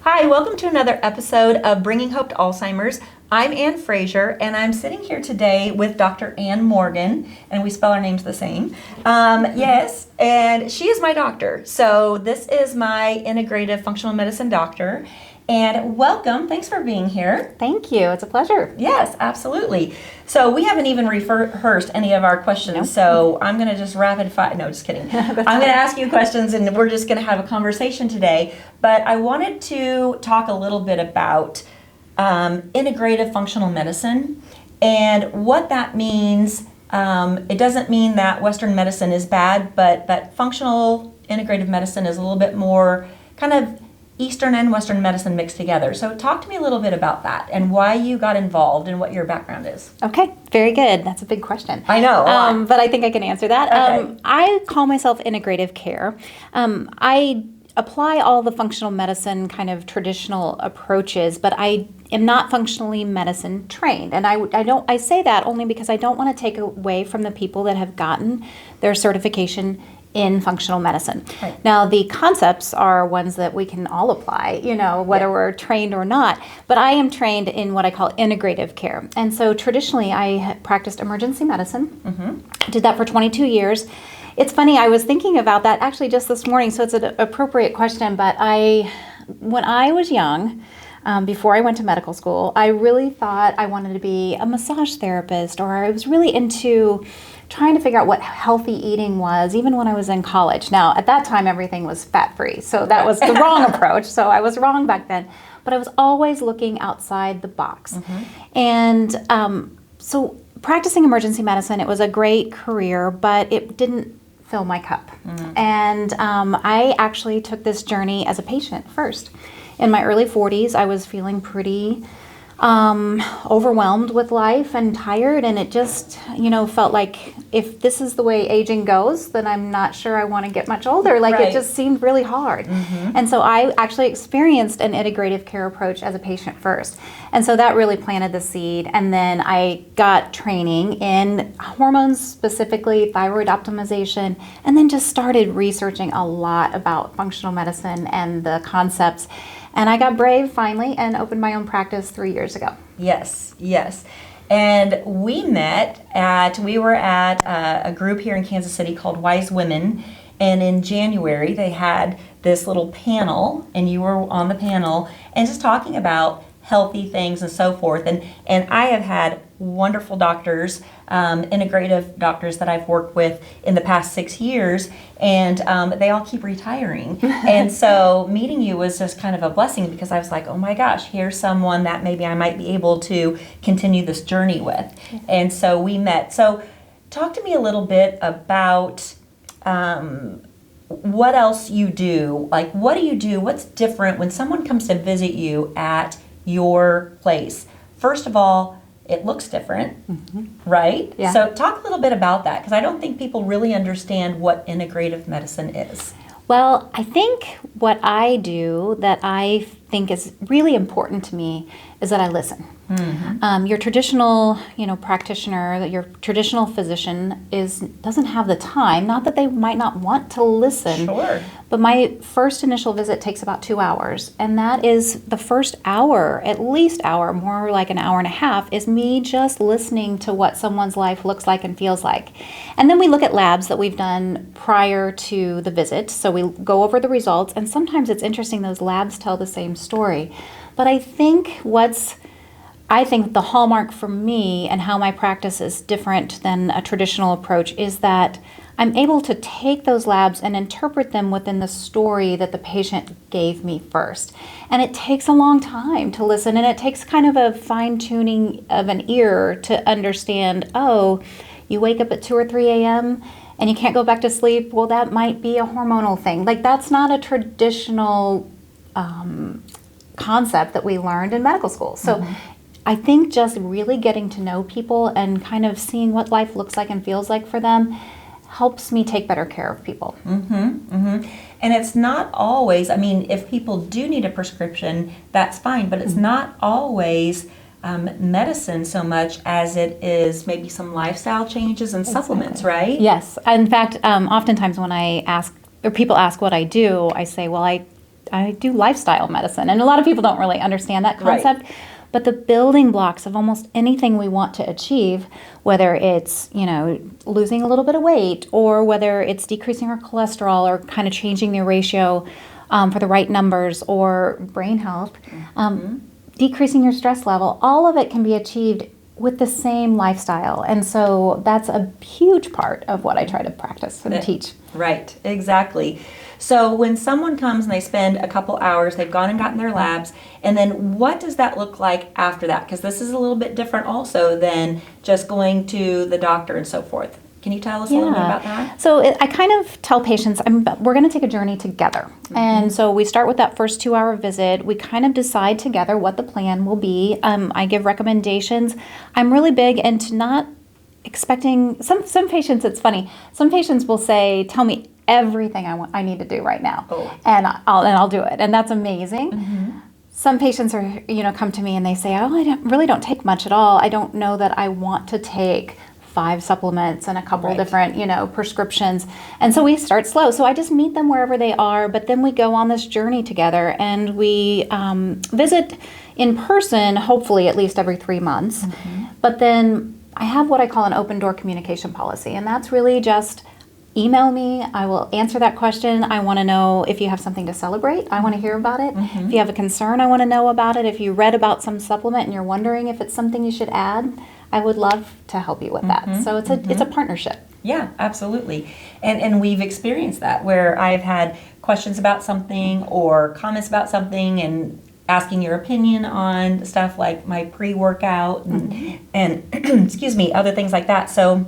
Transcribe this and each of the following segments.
Hi, welcome to another episode of Bringing Hope to Alzheimer's. I'm Anne Fraser, and I'm sitting here today with Dr. Anne Morgan, and we spell our names the same. Yes, and she is my doctor. So this is my Integrative Functional Medicine doctor. And welcome, thanks for being here. Thank you, it's a pleasure. Yes, absolutely. So we haven't even rehearsed any of our questions, Nope. So I'm going to just rapid fire. No, just kidding. I'm going to ask you questions and we're just going to have a conversation today. But I wanted to talk a little bit about integrative functional medicine and what that means. It doesn't mean that Western medicine is bad, but that functional integrative medicine is a little bit more kind of Eastern and Western medicine mixed together. So talk to me a little bit about that and why you got involved and what your background is. Okay, very good. That's a big question. I know. But I think I can answer that. Okay. I call myself integrative care. I apply all the functional medicine kind of traditional approaches, but I am not functionally medicine trained. And I say that only because I don't want to take away from the people that have gotten their certification in functional medicine. Right. Now, the concepts are ones that we can all apply, whether we're trained or not. But I am trained in what I call integrative care. And so traditionally, I practiced emergency medicine. Mm-hmm. Did that for 22 years. It's funny, I was thinking about that actually just this morning, so it's an appropriate question. But when I was young, before I went to medical school, I really thought I wanted to be a massage therapist, or I was really into trying to figure out what healthy eating was, even when I was in college. Now, at that time, everything was fat-free, so that was the wrong approach. So I was wrong back then. But I was always looking outside the box. Mm-hmm. And so practicing emergency medicine, it was a great career, but it didn't fill my cup. Mm-hmm. And I actually took this journey as a patient first. In my early 40s, I was feeling pretty overwhelmed with life and tired, and it just, felt like if this is the way aging goes, then I'm not sure I want to get much older. Like, Right. It just seemed really hard. Mm-hmm. And so I actually experienced an integrative care approach as a patient first. And so that really planted the seed. And then I got training in hormones, specifically thyroid optimization, and then just started researching a lot about functional medicine and the concepts. And I got brave finally and opened my own practice 3 years ago. Yes. And we were at a group here in Kansas City called Wise Women. And in January, they had this little panel, and you were on the panel, and just talking about healthy things and so forth. And I have had wonderful doctors, integrative doctors that I've worked with in the past 6 years, and they all keep retiring. And so meeting you was just kind of a blessing, because I was like, oh my gosh, here's someone that maybe I might be able to continue this journey with. And so we met. So talk to me a little bit about what else you do. Like, what do you do? What's different when someone comes to visit you at your place? First of all, it looks different, mm-hmm. right? Yeah. So talk a little bit about that, because I don't think people really understand what integrative medicine is. Well, I think what I do that I think is really important to me is that I listen. Mm-hmm. Your traditional, practitioner, your traditional physician doesn't have the time. Not that they might not want to listen. Sure. But my first initial visit takes about 2 hours, and that is the first hour, at least hour, more like an hour and a half, is me just listening to what someone's life looks like and feels like. And then we look at labs that we've done prior to the visit, so we go over the results, and sometimes it's interesting, those labs tell the same story. But I think the hallmark for me and how my practice is different than a traditional approach is that I'm able to take those labs and interpret them within the story that the patient gave me first. And it takes a long time to listen, and it takes kind of a fine-tuning of an ear to understand, oh, you wake up at 2 or 3 a.m. and you can't go back to sleep. Well, that might be a hormonal thing. Like, that's not a traditional concept that we learned in medical school. So mm-hmm. I think just really getting to know people and kind of seeing what life looks like and feels like for them helps me take better care of people. Mm-hmm, mm-hmm. And it's not always, if people do need a prescription, that's fine, but it's mm-hmm. not always medicine so much as it is maybe some lifestyle changes and supplements, right? Yes. In fact, oftentimes when people ask what I do, I say, well, I I do lifestyle medicine, and a lot of people don't really understand that Right. concept. But the building blocks of almost anything we want to achieve, whether it's, losing a little bit of weight, or whether it's decreasing our cholesterol, or kind of changing the ratio for the right numbers, or brain health, decreasing your stress level, all of it can be achieved with the same lifestyle. And so that's a huge part of what I try to practice and teach. Right, exactly. So when someone comes and they spend a couple hours, they've gone and gotten their labs, and then what does that look like after that? Because this is a little bit different also than just going to the doctor and so forth. Can you tell us a little bit about that? So I kind of tell patients, we're going to take a journey together. And so we start with that first 2-hour visit. We kind of decide together what the plan will be. I give recommendations. I'm really big into not expecting, some patients, it's funny, some patients will say, tell me everything I need to do right now. And I'll do it. And that's amazing. Some patients come to me and they say, I really don't take much at all. I don't know that I want to take 5 supplements and a couple different, prescriptions. And so we start slow. So I just meet them wherever they are, but then we go on this journey together, and we visit in person, hopefully at least every 3 months. But then I have what I call an open door communication policy, and that's really just email me. I will answer that question. I want to know if you have something to celebrate. I want to hear about it. If you have a concern, I want to know about it. If you read about some supplement and you're wondering if it's something you should add, I would love to help you with that. So it's a partnership. Yeah, absolutely. And we've experienced that where I've had questions about something or comments about something, and asking your opinion on stuff like my pre-workout and excuse me, other things like that. So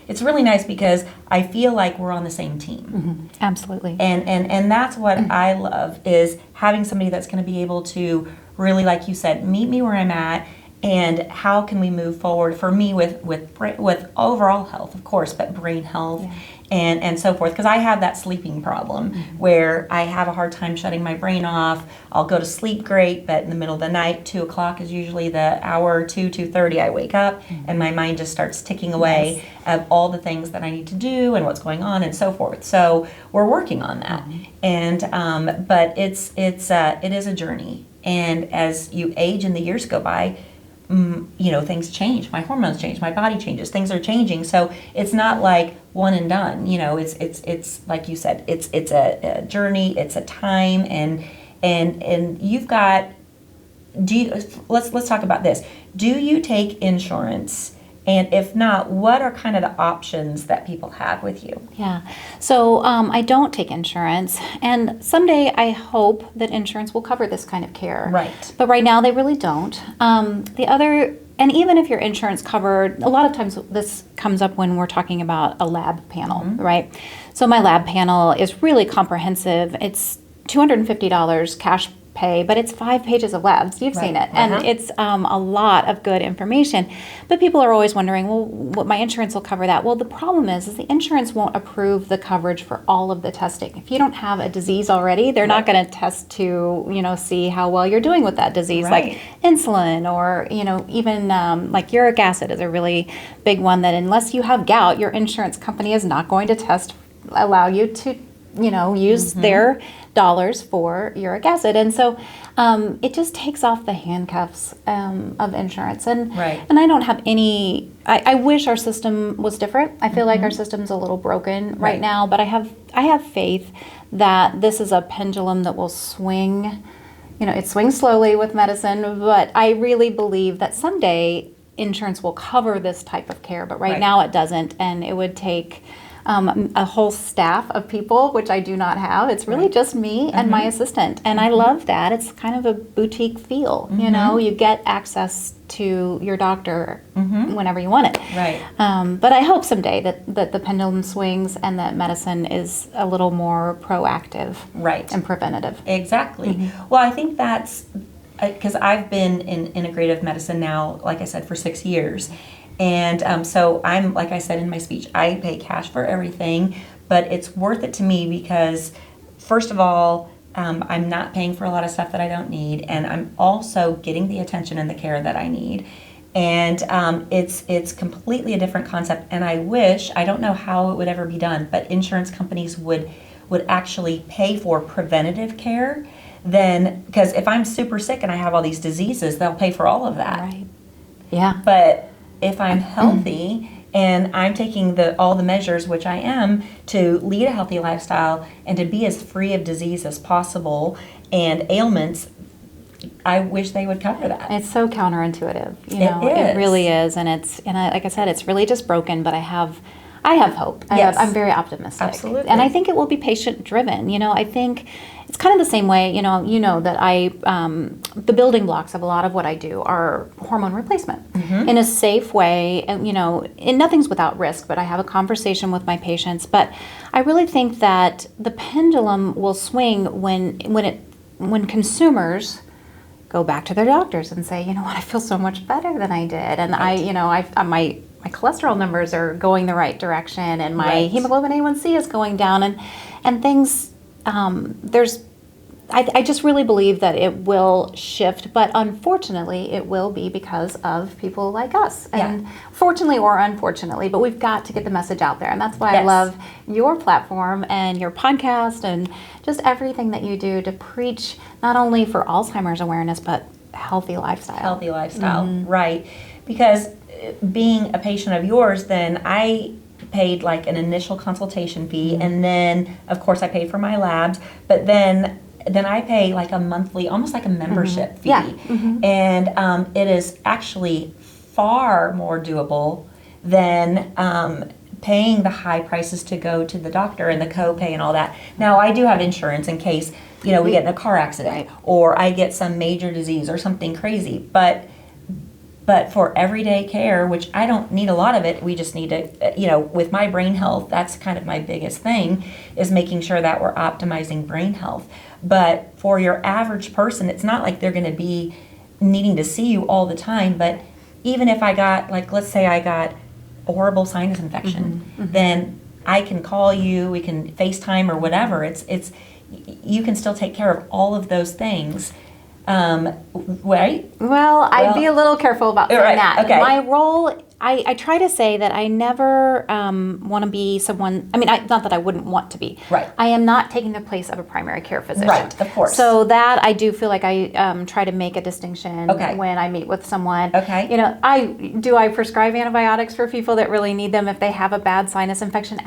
it's really nice because I feel like we're on the same team. Absolutely. And that's what I love, is having somebody that's going to be able to really, like you said, meet me where I'm at. And how can we move forward for me with overall health, of course, but brain health and so forth. Because I have that sleeping problem where I have a hard time shutting my brain off. I'll go to sleep great, but in the middle of the night, 2 o'clock is usually the hour, 2:30, I wake up and my mind just starts ticking away of all the things that I need to do and what's going on and so forth. So we're working on that. And but it is a journey. And as you age and the years go by, things change. My hormones change. My body changes. Things are changing. So it's not like one and done. It's like you said. It's a journey. It's a time. And you've got. Let's talk about this. Do you take insurance? And if not, what are kind of the options that people have with you? Yeah. So I don't take insurance. And someday I hope that insurance will cover this kind of care. Right. But right now they really don't. And even if your insurance covered, a lot of times this comes up when we're talking about a lab panel, right? So my lab panel is really comprehensive. It's $250 cash pay, but it's 5 pages of labs. You've seen it. And it's a lot of good information. But people are always wondering, well, what my insurance will cover that. Well, the problem is the insurance won't approve the coverage for all of the testing. If you don't have a disease already, they're not going to test to, see how well you're doing with that disease, like insulin, or, even like uric acid is a really big one that unless you have gout, your insurance company is not going to allow you to use their dollars for uric acid. And so it just takes off the handcuffs of insurance. And I don't have any, I wish our system was different. I feel like our system's a little broken right now, but I have faith that this is a pendulum that will swing. It swings slowly with medicine, but I really believe that someday insurance will cover this type of care, but right now it doesn't, and it would take a whole staff of people, which I do not have. It's really just me and my assistant. And I love that. It's kind of a boutique feel. You get access to your doctor whenever you want it. Right. But I hope someday that the pendulum swings and that medicine is a little more proactive and preventative. Exactly. Well, I think that's because I've been in integrative medicine now, like I said, for 6 years. And so I'm, like I said in my speech, I pay cash for everything, but it's worth it to me because, first of all, I'm not paying for a lot of stuff that I don't need, and I'm also getting the attention and the care that I need. And it's completely a different concept, and I don't know how it would ever be done, but insurance companies would would actually pay for preventative care, then, because if I'm super sick and I have all these diseases, they'll pay for all of that. Right. Yeah. But if I'm healthy and I'm taking all the measures, which I am, to lead a healthy lifestyle and to be as free of disease as possible and ailments, I wish they would cover that. It's so counterintuitive, it really is, and like I said, it's really just broken. But I have hope. Yes. I'm very optimistic. Absolutely. And I think it will be patient driven. I think it's kind of the same way. That the building blocks of a lot of what I do are hormone replacement in a safe way, and and nothing's without risk. But I have a conversation with my patients. But I really think that the pendulum will swing when consumers go back to their doctors and say, I feel so much better than I did, and my cholesterol numbers are going the right direction, and my hemoglobin A1C is going down, and things. I just really believe that it will shift, but unfortunately, it will be because of people like us, and fortunately or unfortunately, but we've got to get the message out there, and that's why I love your platform and your podcast and just everything that you do to preach not only for Alzheimer's awareness, but healthy lifestyle. Healthy lifestyle, right? Because being a patient of yours, then I paid like an initial consultation fee, and then of course I paid for my labs, but then I pay like a monthly, almost like a membership fee. And it is actually far more doable than paying the high prices to go to the doctor and the copay and all that. Now, I do have insurance in case, we get in a car accident or I get some major disease or something crazy. But for everyday care, which I don't need a lot of it, we just need to, with my brain health, that's kind of my biggest thing, is making sure that we're optimizing brain health. But for your average person, it's not like they're going to be needing to see you all the time. But even if I got, like, let's say I got a horrible sinus infection, then I can call you, we can FaceTime or whatever. It's you can still take care of all of those things. Right? Well, I'd be a little careful about saying that. Okay. My role, I try to say that I never want to be someone, not that I wouldn't want to be. Right. I am not taking the place of a primary care physician. Right, of course. So that I do feel like I try to make a distinction when I meet with someone. Okay. I prescribe antibiotics for people that really need them if they have a bad sinus infection?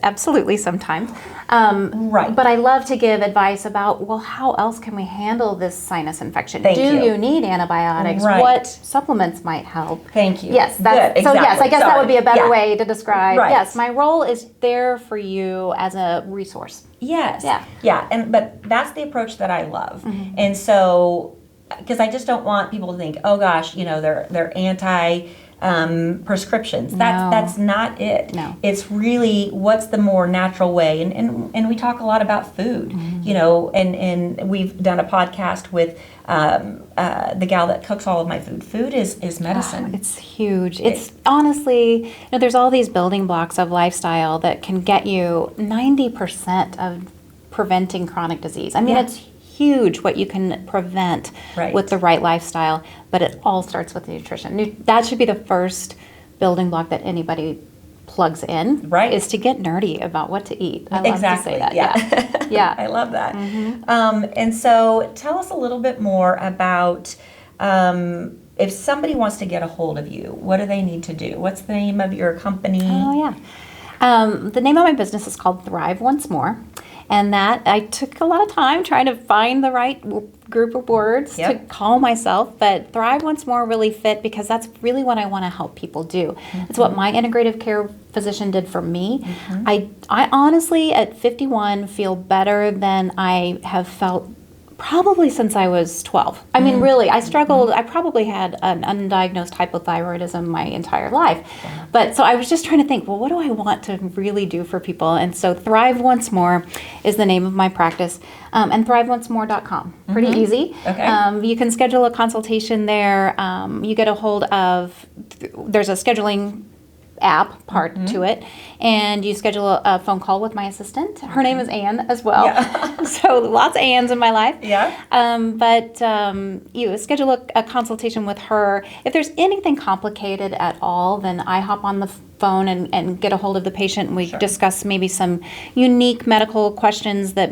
Absolutely, sometimes. Right. But I love to give advice about, well, how else can we handle this sinus infection? Do you need antibiotics? Right. What supplements might help? Thank you. Yes. Good, exactly. So yes, I guess that would be a better Yeah. way to describe. Right. Yes, my role is there for you as a resource. Yes. Yeah. Yeah. But that's the approach that I love. And so, because I just don't want people to think, oh gosh, they're anti prescriptions. That's not it. No. It's really what's the more natural way. And we talk a lot about food, and we've done a podcast with the gal that cooks all of my food. Food is medicine. Oh, it's huge. It's honestly, there's all these building blocks of lifestyle that can get you 90% of preventing chronic disease. It's huge what you can prevent with the right lifestyle, but it all starts with nutrition. That should be the first building block that anybody plugs in, is to get nerdy about what to eat. I love to say that. Yeah. I love that. And so tell us a little bit more about if somebody wants to get a hold of you, what do they need to do? What's the name of your company? Oh, yeah. The name of my business is called Thrive Once More. And that I took a lot of time trying to find the right group of words to call myself, but Thrive Once More really fit because that's really what I want to help people do. It's what my integrative care physician did for me. I honestly, at 51, feel better than I have felt probably since I was 12. Really, I struggled. I probably had an undiagnosed hypothyroidism my entire life. But so I was just trying to think, well, what do I want to really do for people? And so Thrive Once More is the name of my practice, and thriveoncemore.com. Pretty easy. Okay. You can schedule a consultation there. You get a hold of, there's a scheduling app part to it, and you schedule a phone call with my assistant. Her name is Anne as well. So lots of Annes in my life. But you schedule a consultation with her. If there's anything complicated at all, then I hop on the phone and get a hold of the patient, and we Sure. discuss maybe some unique medical questions that,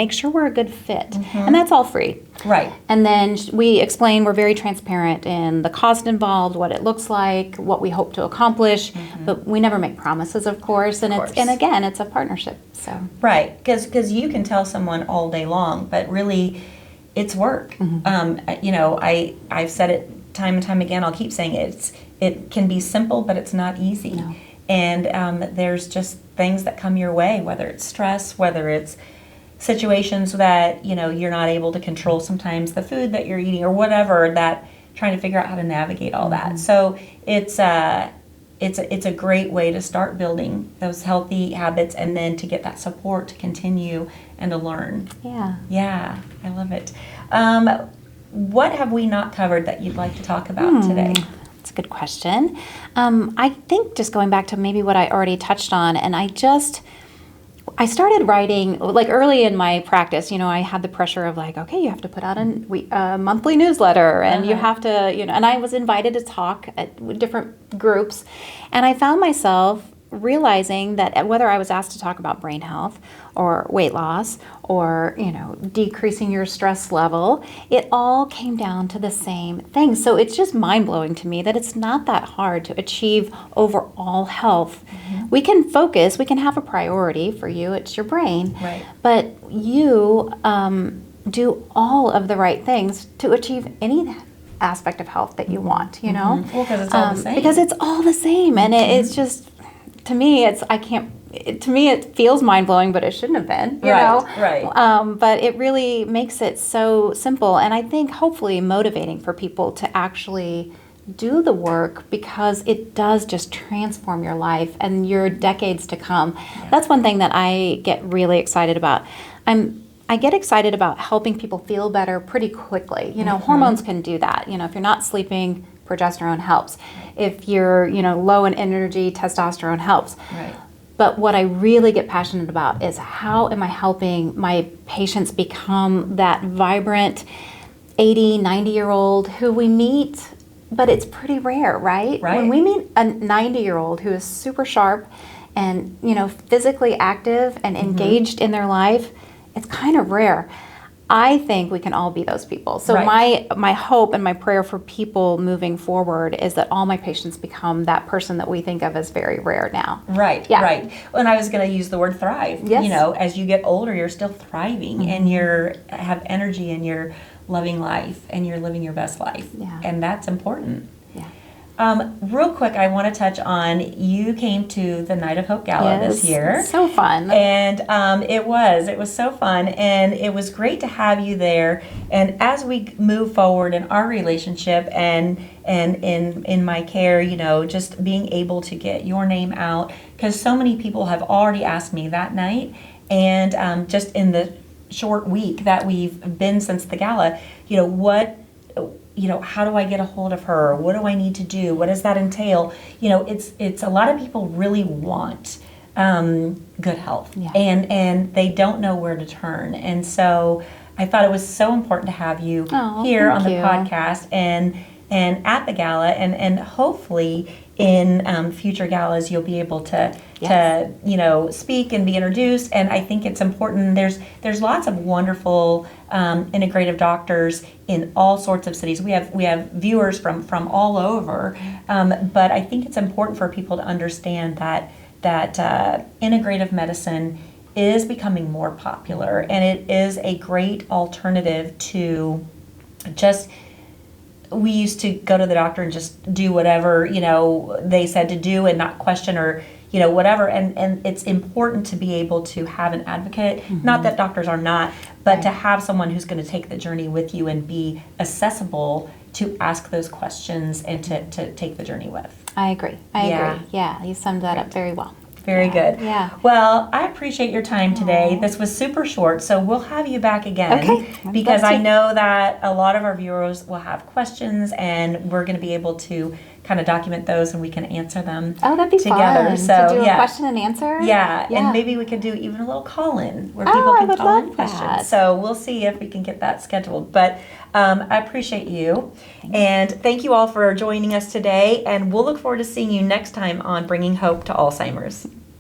make sure we're a good fit. And that's all free. Right. And then we explain, we're very transparent in the cost involved, what it looks like, what we hope to accomplish, but we never make promises, of course. And course. and again, it's a partnership. So Right, because you can tell someone all day long, but really, it's work. I've said it time and time again. I'll keep saying it. It can be simple, but it's not easy. No. And there's just things that come your way, whether it's stress, whether it's situations that you're not able to control. Sometimes the food that you're eating or whatever. That trying to figure out how to navigate all that. So it's a great way to start building those healthy habits, and then to get that support to continue and to learn. Yeah, I love it. What have we not covered that you'd like to talk about today? That's a good question. I think just going back to maybe what I already touched on, and I started writing, like early in my practice, I had the pressure of like, okay, you have to put out a monthly newsletter, and you have to, and I was invited to talk at different groups, and I found myself realizing that whether I was asked to talk about brain health or weight loss or, decreasing your stress level, it all came down to the same thing. So it's just mind-blowing to me that it's not that hard to achieve overall health. We can focus, we can have a priority for you, it's your brain, Right. but you do all of the right things to achieve any aspect of health that you want, Well, because it's all the same. Because it's all the same, and it's just, to me, it feels mind-blowing, but it shouldn't have been, you know? Right. But it really makes it so simple, and I think hopefully motivating for people to actually do the work, because it does just transform your life and your decades to come. Yeah. That's one thing that I get really excited about. I get excited about helping people feel better pretty quickly. Hormones can do that. If you're not sleeping, progesterone helps. If you're, low in energy, testosterone helps. Right. But what I really get passionate about is how am I helping my patients become that vibrant 80, 90-year-old who we meet, but it's pretty rare, right? Right. When we meet a 90-year-old who is super sharp and, physically active and engaged in their life, it's kind of rare. I think we can all be those people. So my hope and my prayer for people moving forward is that all my patients become that person that we think of as very rare now. Right, Yeah. right. And I was going to use the word thrive. Yes. As you get older, you're still thriving, and have energy, and you're loving life, and you're living your best life. Yeah. And that's important. Yeah. Real quick, I want to touch on, you came to the Night of Hope Gala this year. So fun. And it was so fun, and it was great to have you there. And as we move forward in our relationship and in my care, just being able to get your name out, because so many people have already asked me that night, and just in the short week that we've been since the gala, how do I get a hold of her? What do I need to do? What does that entail? It's a lot of people really want good health, Yeah. and they don't know where to turn. And so I thought it was so important to have you here on the podcast and at the gala, and hopefully in future galas you'll be able to speak and be introduced. And I think it's important. There's lots of wonderful integrative doctors in all sorts of cities. We have viewers from all over, but I think it's important for people to understand that integrative medicine is becoming more popular, and it is a great alternative to just, we used to go to the doctor and just do whatever they said to do and not question or whatever, and it's important to be able to have an advocate, not that doctors are not, but to have someone who's going to take the journey with you and be accessible to ask those questions and to take the journey with. I agree. I agree. Yeah, you summed that up very well. Very good. Yeah. Well, I appreciate your time today. This was super short, so we'll have you back again. Okay. Because I know that a lot of our viewers will have questions, and we're going to be able to kind of document those and we can answer them Oh, that'd be together. fun. So, to do a yeah. question and answer? Yeah, Yeah. and maybe we could do even a little call-in where Oh, people I can would call in love questions. that. So we'll see if we can get that scheduled. But I appreciate you. And thank you all for joining us today. And we'll look forward to seeing you next time on Bringing Hope to Alzheimer's.